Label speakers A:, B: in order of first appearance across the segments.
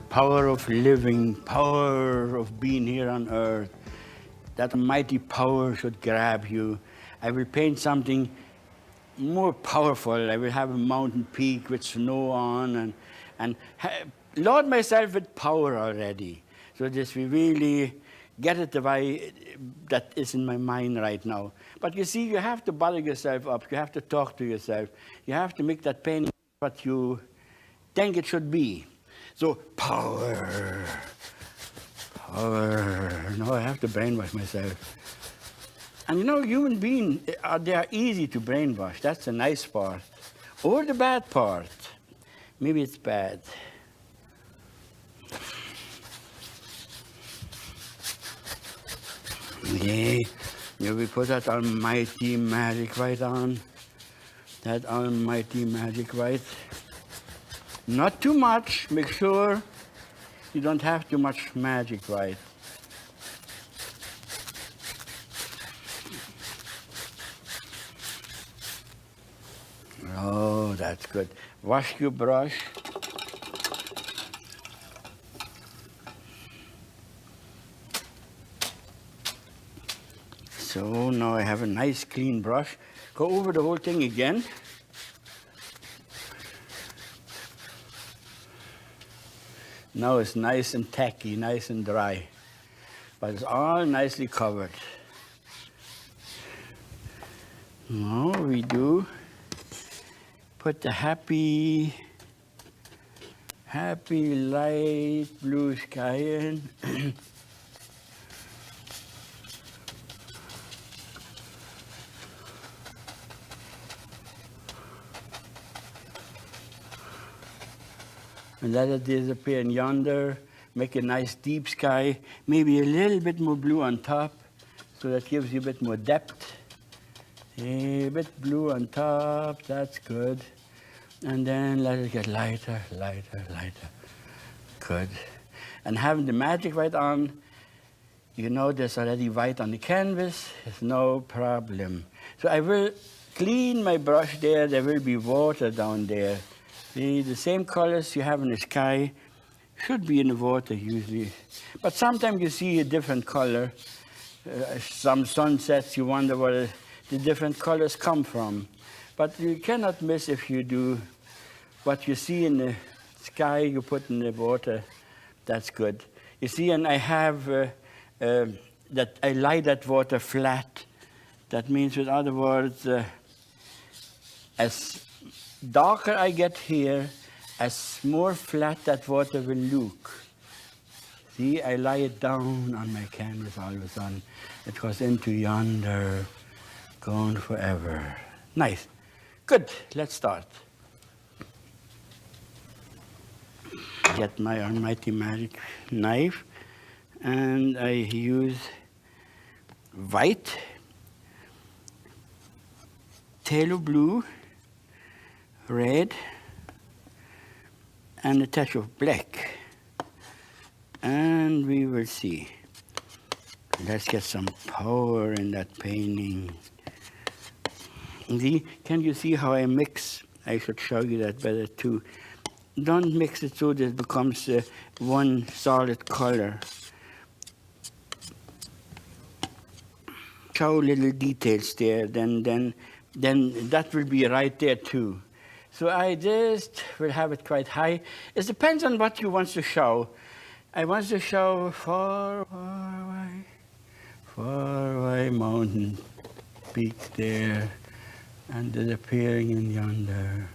A: power of living, power of being here on earth. That mighty power should grab you. I will paint something more powerful. I will have a mountain peak with snow on and load myself with power already. So this we really get it the way that is in my mind right now. But you see, you have to bother yourself up. You have to talk to yourself. You have to make that painting what you think it should be. So power. No, I have to brainwash myself. And you know, human beings, they are easy to brainwash. That's the nice part. Or the bad part. Maybe it's bad. Okay, here we put that almighty magic right on. That almighty magic right. Not too much. Make sure you don't have too much magic right. Oh, that's good. Wash your brush. So now I have a nice clean brush. Go over the whole thing again. Now it's nice and tacky, nice and dry. But it's all nicely covered. Now we do put the happy light blue sky in. And let it disappear in yonder, make a nice deep sky, maybe a little bit more blue on top, so that gives you a bit more depth. A bit blue on top, that's good. And then let it get lighter, lighter, lighter. Good. And having the magic right on, you know there's already white on the canvas, it's no problem. So I will clean my brush there will be water down there. The same colors you have in the sky should be in the water usually. But sometimes you see a different color. Some sunsets, you wonder where the different colors come from. But you cannot miss if you do what you see in the sky, you put in the water. That's good. You see, and I have that I lie that water flat. That means, with other words, as darker I get here, as more flat that water will look. See, I lie it down on my canvas all of a sudden. It goes into yonder, gone forever. Nice. Good, let's start. Get my almighty magic knife, and I use white, phthalo blue, red, and a touch of black. And we will see. Let's get some power in that painting. See, can you see how I mix? I should show you that better too. Don't mix it so that it becomes one solid color. Show little details there, then that will be right there too. So I just will have it quite high. It depends on what you want to show. I want to show far away mountain peak there, and disappearing in yonder.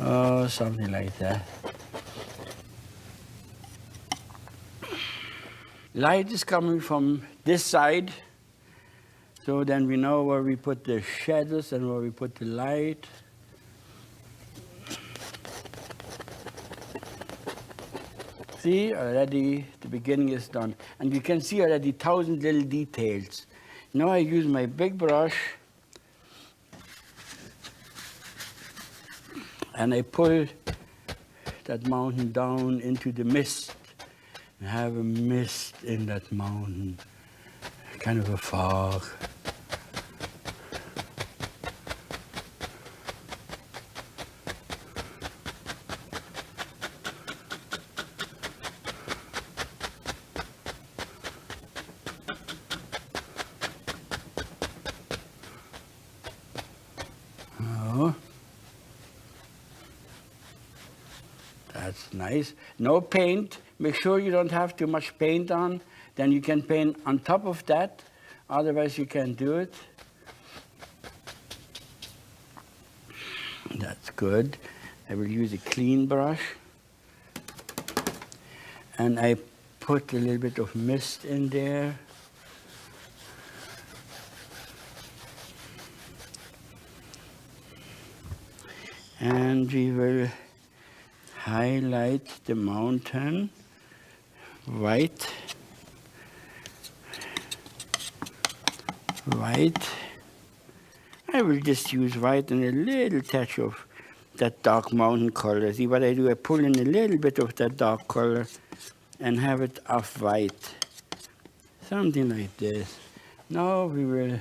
A: Oh, something like that. Light is coming from this side, so then we know where we put the shadows and where we put the light. See, already the beginning is done. And you can see already 1,000 little details. Now I use my big brush and I pull that mountain down into the mist. And have a mist in that mountain, kind of a fog. Oh, that's nice. No paint. Make sure you don't have too much paint on. Then you can paint on top of that. Otherwise, you can't do it. That's good. I will use a clean brush. And I put a little bit of mist in there. And we will highlight the mountain white. White. I will just use white and a little touch of that dark mountain color. See what I do? I pull in a little bit of that dark color and have it off-white. Something like this. Now we will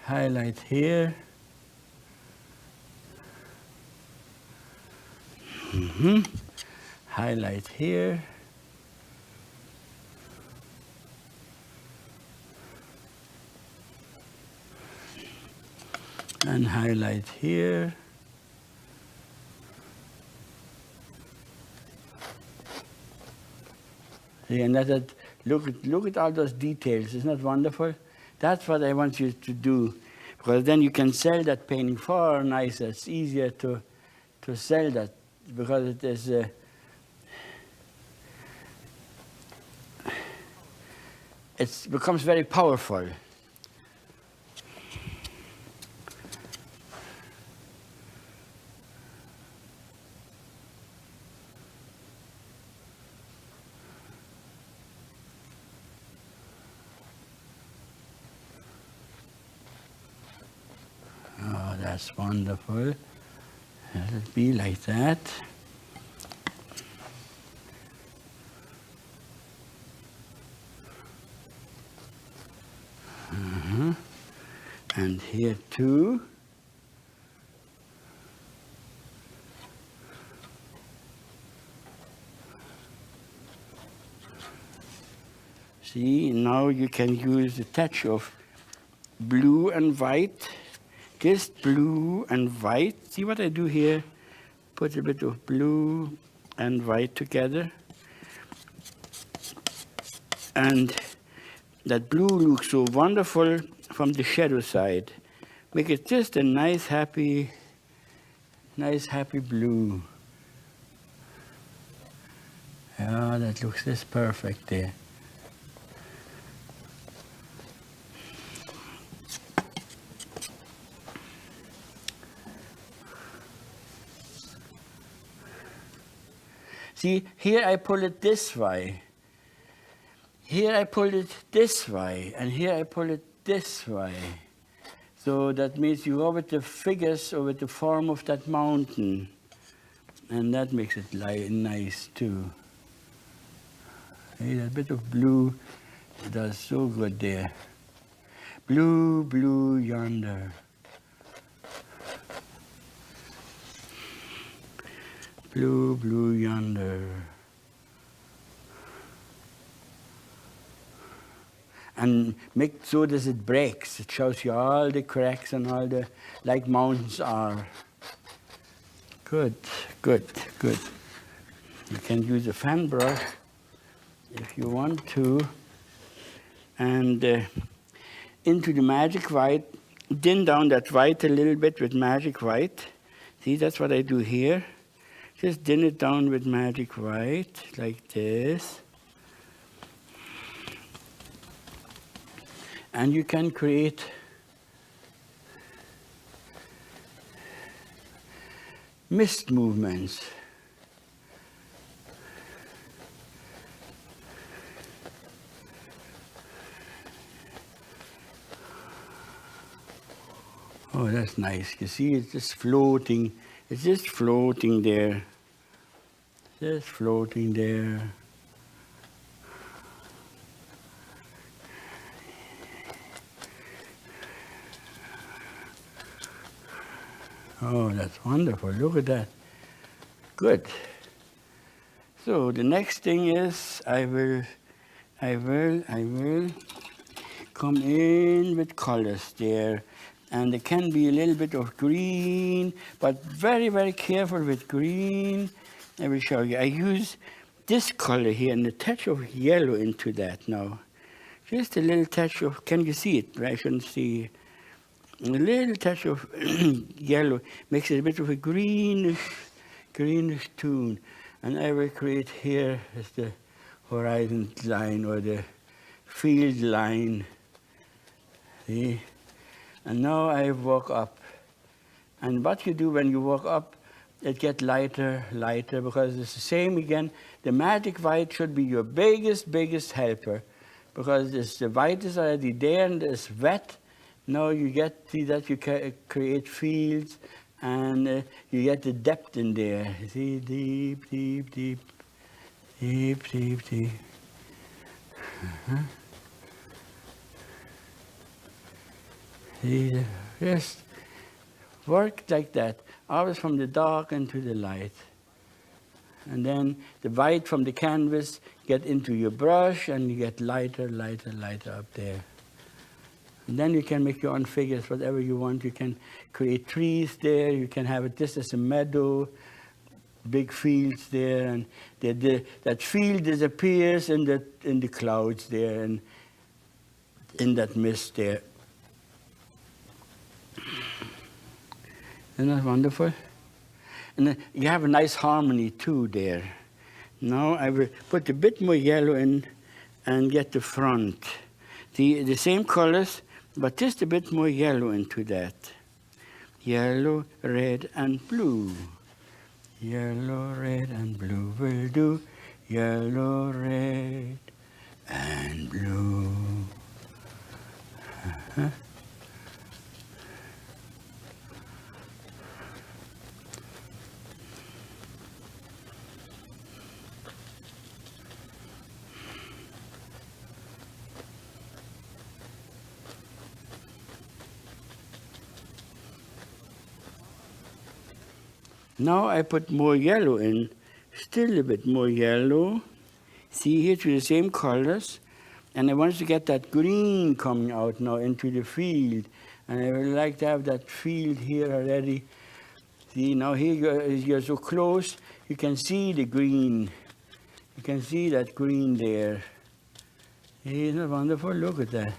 A: highlight here. Highlight here. And highlight here. See, and look at all those details. Isn't that wonderful? That's what I want you to do, because then you can sell that painting far nicer. It's easier to sell that because it is. It becomes very powerful. Oh, that's wonderful. Let it be like that. And here too. See, now you can use a touch of blue and white. Just blue and white. See what I do here? Put a bit of blue and white together. And that blue looks so wonderful from the shadow side. Make it just a nice, happy blue. Yeah, that looks just perfect there. See, here I pull it this way. Here I pull it this way, and here I pull it this way. So that means you go with the figures or with the form of that mountain. And that makes it nice too. See, that bit of blue does so good there. Blue, blue yonder. Blue, blue yonder. And make so that it breaks. It shows you all the cracks and all the, like mountains are. Good, good, good. You can use a fan brush if you want to. And into the magic white, dim down that white a little bit with magic white. See, that's what I do here. Just dim it down with magic white, like this. And you can create mist movements. Oh, that's nice. You see, it's just floating. It's just floating there. Just floating there. Oh, that's wonderful. Look at that. Good. So the next thing is I will come in with colors there. And there can be a little bit of green, but very, very careful with green. I will show you. I use this color here and a touch of yellow into that now. Just a little touch of, can you see it? I shouldn't see. A little touch of yellow makes it a bit of a greenish tone. And I will create here as the horizon line or the field line. See? And now I walk up. And what you do when you walk up, it gets lighter, lighter, because it's the same again. The magic white should be your biggest helper, because the white is already there and it's wet. Now you see that you can create fields and you get the depth in there. See, deep, deep, deep, deep, deep, deep. See, just work like that, always from the dark into the light. And then the white from the canvas get into your brush and you get lighter, lighter, lighter up there. And then you can make your own figures, whatever you want. You can create trees there. You can have it just as a meadow, big fields there, and that field disappears in the clouds there and in that mist there. Isn't that wonderful? And you have a nice harmony too there. Now I will put a bit more yellow in and get the front. The same colors, but just a bit more yellow into that. Yellow, red, and blue. Yellow, red, and blue will do. Yellow, red, and blue. Uh-huh. Now I put more yellow in, still a bit more yellow. See here to the same colors. And I want to get that green coming out now into the field. And I would like to have that field here already. See, now here you're so close, you can see the green. You can see that green there. Isn't it wonderful? Look at that.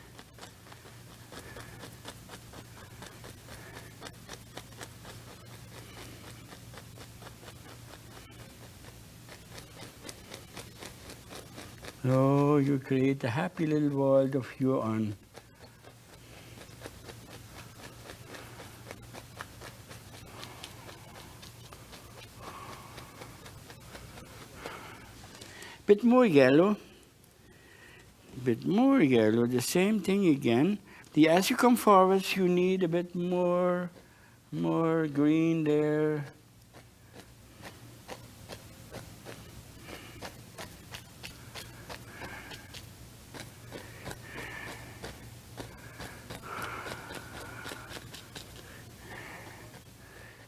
A: So you create a happy little world of your own. Bit more yellow, the same thing again. As you come forwards, you need a bit more green there.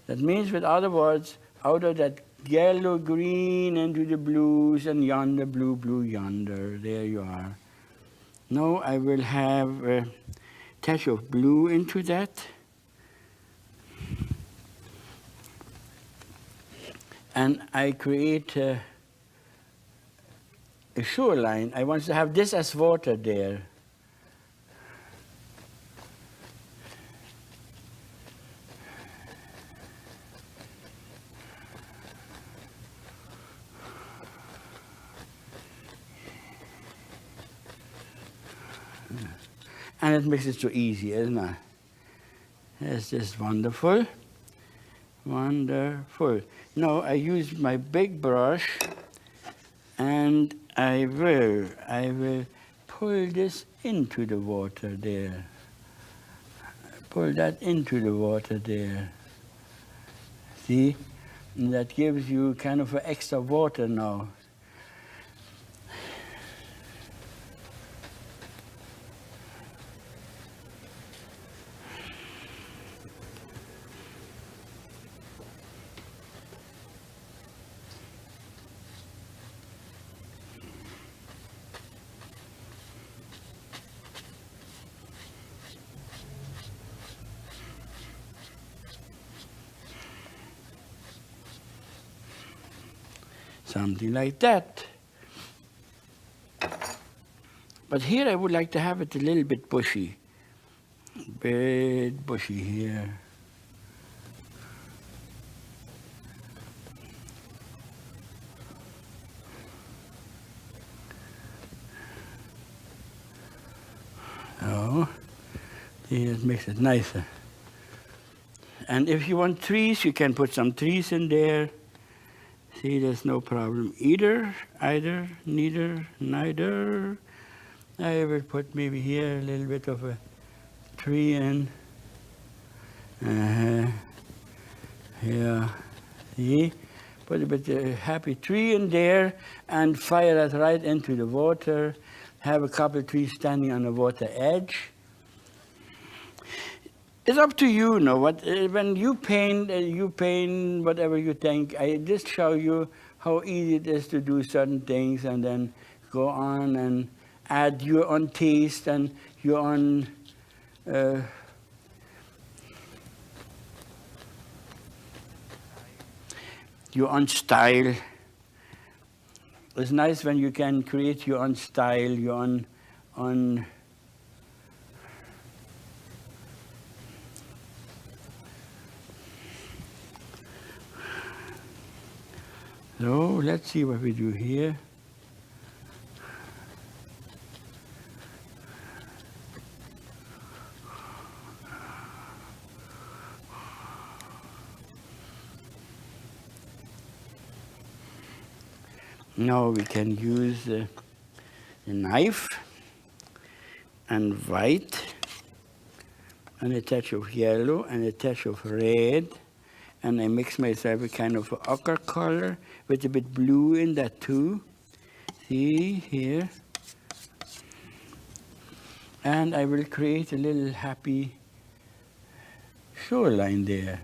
A: That means, with other words, out of that yellow, green into the blues, and yonder, blue, blue, yonder. There you are. Now I will have a touch of blue into that. And I create a shoreline. I want to have this as water there. And it makes it so easy, isn't it? It's just wonderful. Wonderful. Now I use my big brush and I will pull this into the water there. Pull that into the water there. See? And that gives you kind of an extra water now. Something like that. But here I would like to have it a little bit bushy. Bit bushy here. Oh, see, it makes it nicer. And if you want trees, you can put some trees in there. See, there's no problem. Either, neither, neither. I will put maybe here a little bit of a tree in. Yeah, see? Put a bit of happy tree in there and fire that right into the water. Have a couple of trees standing on the water edge. It's up to you, know what. When you paint whatever you think. I just show you how easy it is to do certain things, and then go on and add your own taste and your own style. It's nice when you can create your own style, your own So let's see what we do here. Now we can use a knife and white and a touch of yellow and a touch of red, and I mix myself a kind of ochre color with a bit blue in that too. See here. And I will create a little happy shoreline there.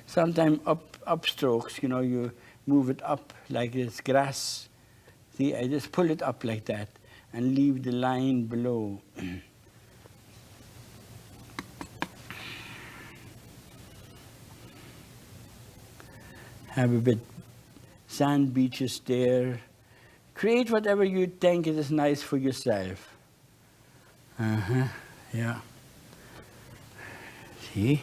A: Sometimes up strokes, you know, you move it up like this grass. See, I just pull it up like that and leave the line below. Have a bit sand beaches there. Create whatever you think is nice for yourself. Yeah. See?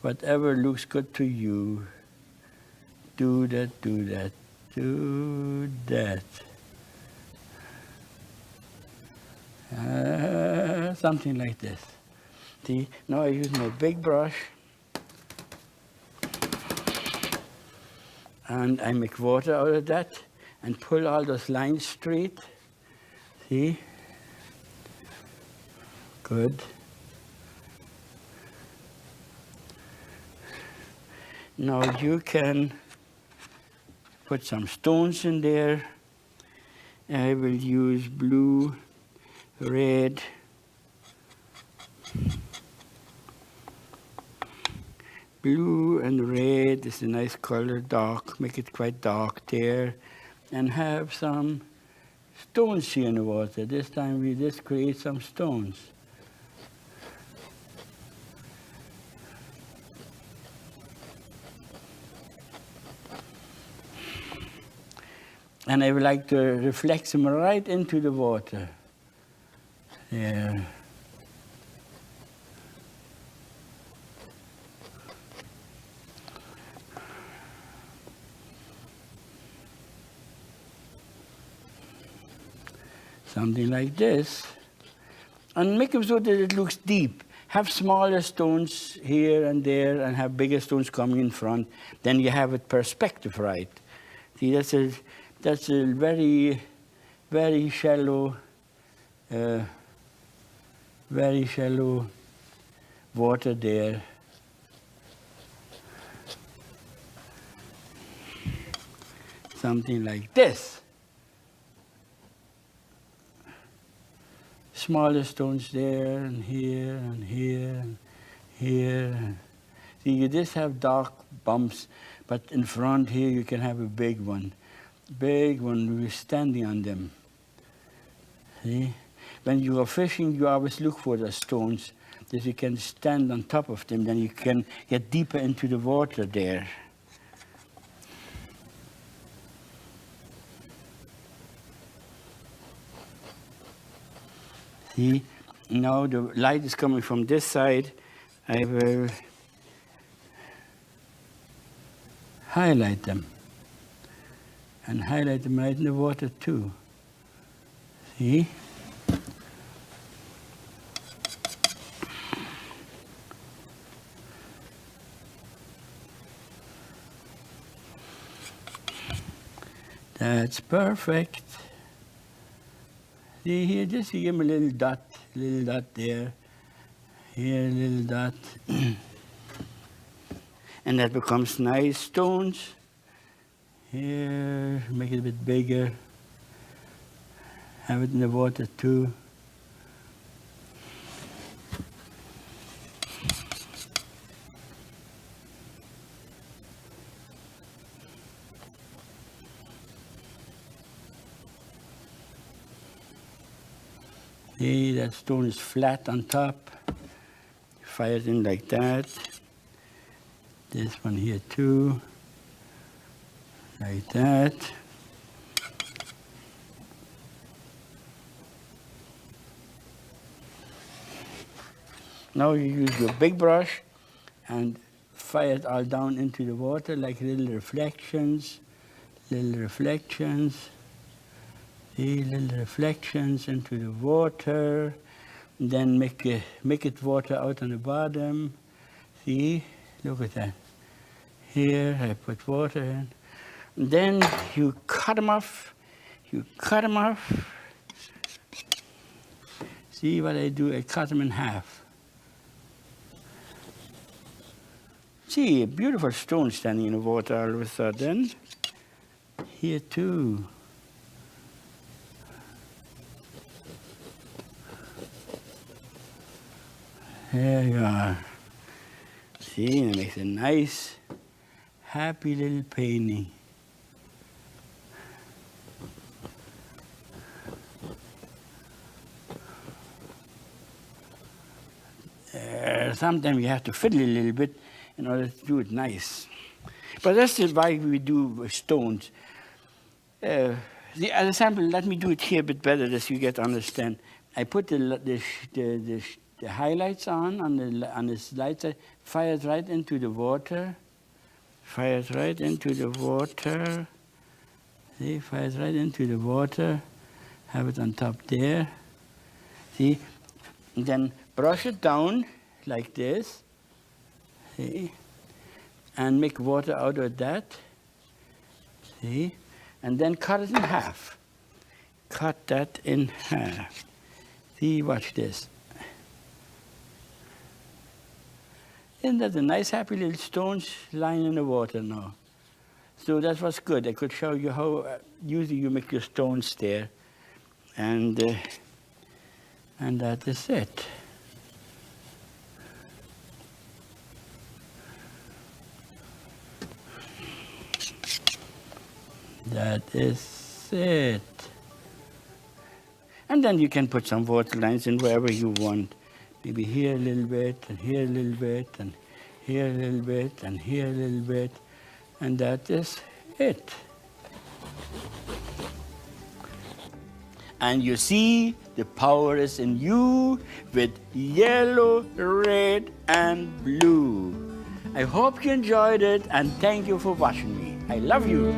A: Whatever looks good to you, do that, do that, do that. Something like this. See, now I use my big brush and I make water out of that and pull all those lines straight. See? Good. Now you can put some stones in there. I will use blue, red, blue and red is a nice color, dark, make it quite dark there, and have some stones here in the water. This time we just create some stones. And I would like to reflect them right into the water. There. Something like this. And make it so that it looks deep. Have smaller stones here and there and have bigger stones coming in front. Then you have it perspective right. See, that's a very, very shallow water there. Something like this. Smaller stones there and here and here and here. See, you just have dark bumps, but in front here you can have a big one. Big one, we're standing on them. See? When you are fishing, you always look for the stones that you can stand on top of them, then you can get deeper into the water there. See, now the light is coming from this side. I will highlight them. And highlight them right in the water too. See? That's perfect. See here, just give him a little dot there. Here, a little dot. And that becomes nice stones. Here, make it a bit bigger. Have it in the water too. See, that stone is flat on top. Fire it in like that. This one here too. Like that. Now you use your big brush and fire it all down into the water like little reflections. Little reflections. See, little reflections into the water. And then make it water out on the bottom. See, look at that. Here I put water in. And then you cut them off. You cut them off. See what I do? I cut them in half. See, a beautiful stone standing in the water all of a sudden. Here too. There you are. See, it makes a nice, happy little painting. Sometimes you have to fiddle a little bit in order to do it nice. But that's why we do stones. The other sample, let me do it here a bit better so you get to understand. I put the highlights on the light side, fire it right into the water. Fire it right into the water. See, fire it right into the water. Have it on top there. See, and then brush it down like this. See, and make water out of that. See, and then cut it in half. Cut that in half. See, watch this. Isn't that a nice, happy little stones lying in the water now? So that was good. I could show you how usually you make your stones there. And that is it. That is it. And then you can put some water lines in wherever you want. Maybe here a little bit, and here a little bit, and here a little bit, and here a little bit. And that is it. And you see, the power is in you with yellow, red, and blue. I hope you enjoyed it, and thank you for watching me. I love you.